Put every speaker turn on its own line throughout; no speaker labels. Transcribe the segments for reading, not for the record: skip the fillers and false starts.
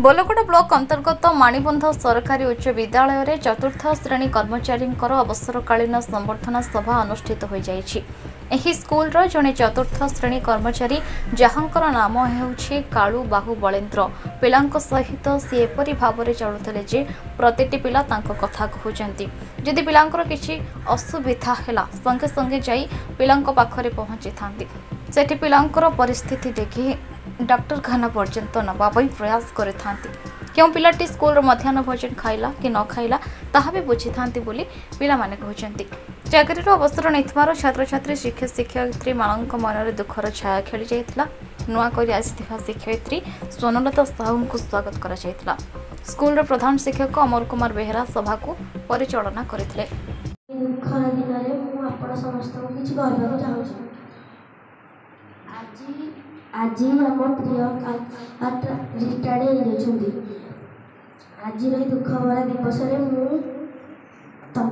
बोलगोड़ा block अंतर्गत माणीबंध सरकारी उच्च विद्यालय में चतुर्थ श्रेणी कर्मचारी अवसरकालीन संबर्धना सभा अनुष्ठित हो जाएगी। स्कूल जड़े चतुर्थ श्रेणी कर्मचारी जहांकर नाम है कालू बाहू बलेन्द्र पिला सहित सी एपरी भाव में चलुते जे प्रति पिला कथा कहते जदि पिला किसी असुविधा है संगे संगे जाई पिला पाखरे पहुंची था सेठी पिलांकर परिस्थिति देखि डाक्तरखाना पर्यंत नवाई प्रयास करें पिलाटी स्कूल मध्याह्न भोजन खाइला कि न खाइला ताहा भी बुझी था पिला माने कहते चाकरी अवसर नहीं छात्र छात्री शिक्षक शिक्षयित्री मान मन में दुखर छाया खेली जाता नुआक शिक्षयित्री स्वर्णलता साहू को स्वागत कर स्कूल प्रधान शिक्षक अमर कुमार बेहरा सभा को परिचालना करते।
आज आम प्रिय रिटायर्ड होती आज दुख भरा दिवस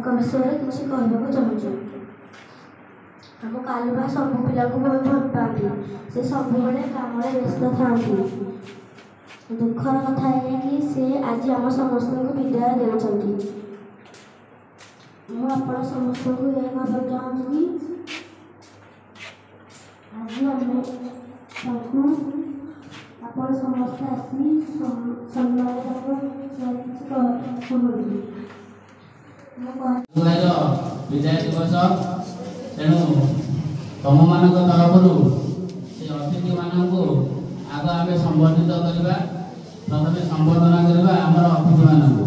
विषय किसी कहवाक चाहूँ। आम कालुबा सब पिला बहुत भल पाती से सब काम व्यस्त था। दुखर कथा है कि से आज आम समस्त को विदाय देते। मुझे समस्त को यह कहना चाहूँ कि आज आम आप समस्त आसी सम्मान
विदाय दिवस तेणु तुम मान तरफ अतिथि मानक आग आम संबर्धित करवा प्रथम संबर्धना करवा आम अतिथि मानक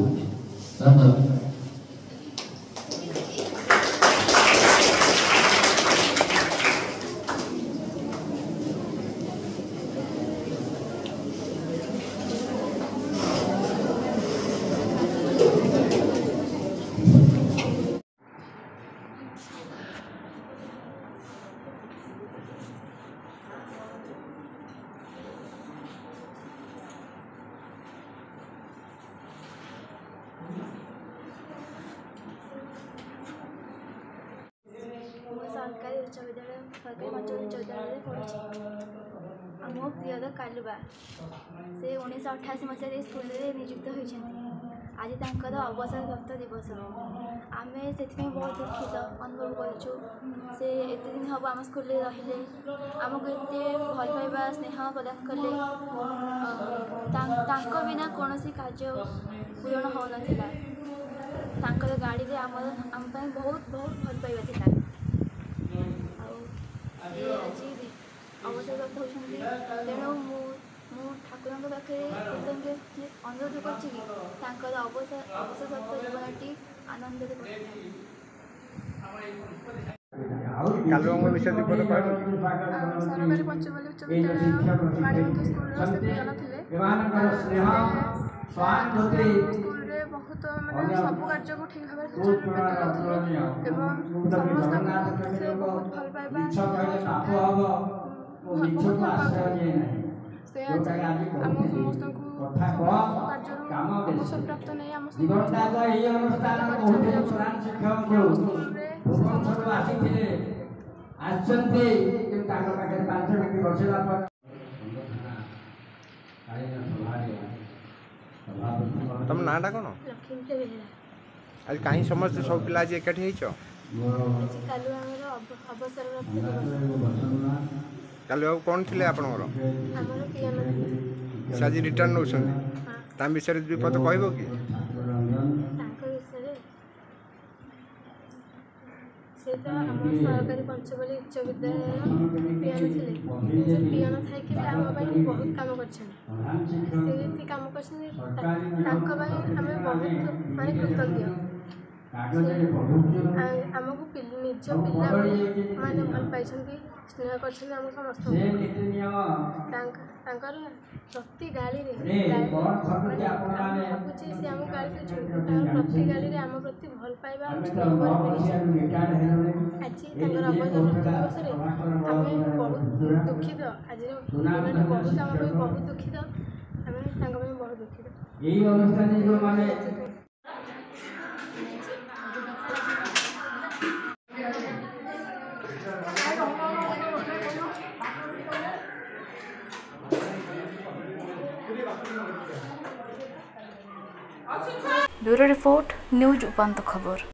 सरकारी उच्च विद्यालय सरकारी मंचल उच्च विद्यालय पढ़ी। आम प्रिय कालुबा से 1988 मसीह स्कूल में नियुक्त होती आज तक अवसर प्राप्त दिवस आम से बहुत दुखित अनुभव करूँ। से एत दिन हम आम स्कूल रहिले आमको एत भल पाइबा स्नेह प्रदान कले बिना कौन कार्य पूरण हो ना गाड़ी में आम बहुत बहुत भल पाइबा था। आज अवसर प्राप्त होती तेणु ठाकुर पाखे अनुरोध कर अवसर प्राप्त जीवनटी आनंद सरकारी पंचमल्ली उच्च विद्यालय माणीबंध स्कूल बहुत मानने सब कार्य को ठीक भाव समस्त बहुत भल पाइबा बहुत भल से आज आम समस्त अवसर प्राप्त नहीं आम
तुम नाटा कौन आज कहीं समस्त सब पिला आज एकाठी कालू बाबू कौन थे आप आज रिटर्न नौ विषय विपद कह कि
सरकारी पंचमल्ली उच्च विद्यालय पीएन थे पीएन थी आम बहुत कम कर कम कर बहुत माने कृतज्ञ आमको निज पिला मैंने भल पाई स्नेह कर समस्त प्रति गाड़ी भावुचे सी आम गाड़ी प्रति गाड़ी में आम प्रति भल पाइबा आज अवसर दिवस आम बहुत दुखित आज बहुत आम बहुत दुखित आम बहुत दुखित।
ब्यूरो रिपोर्ट न्यूज उपांत खबर।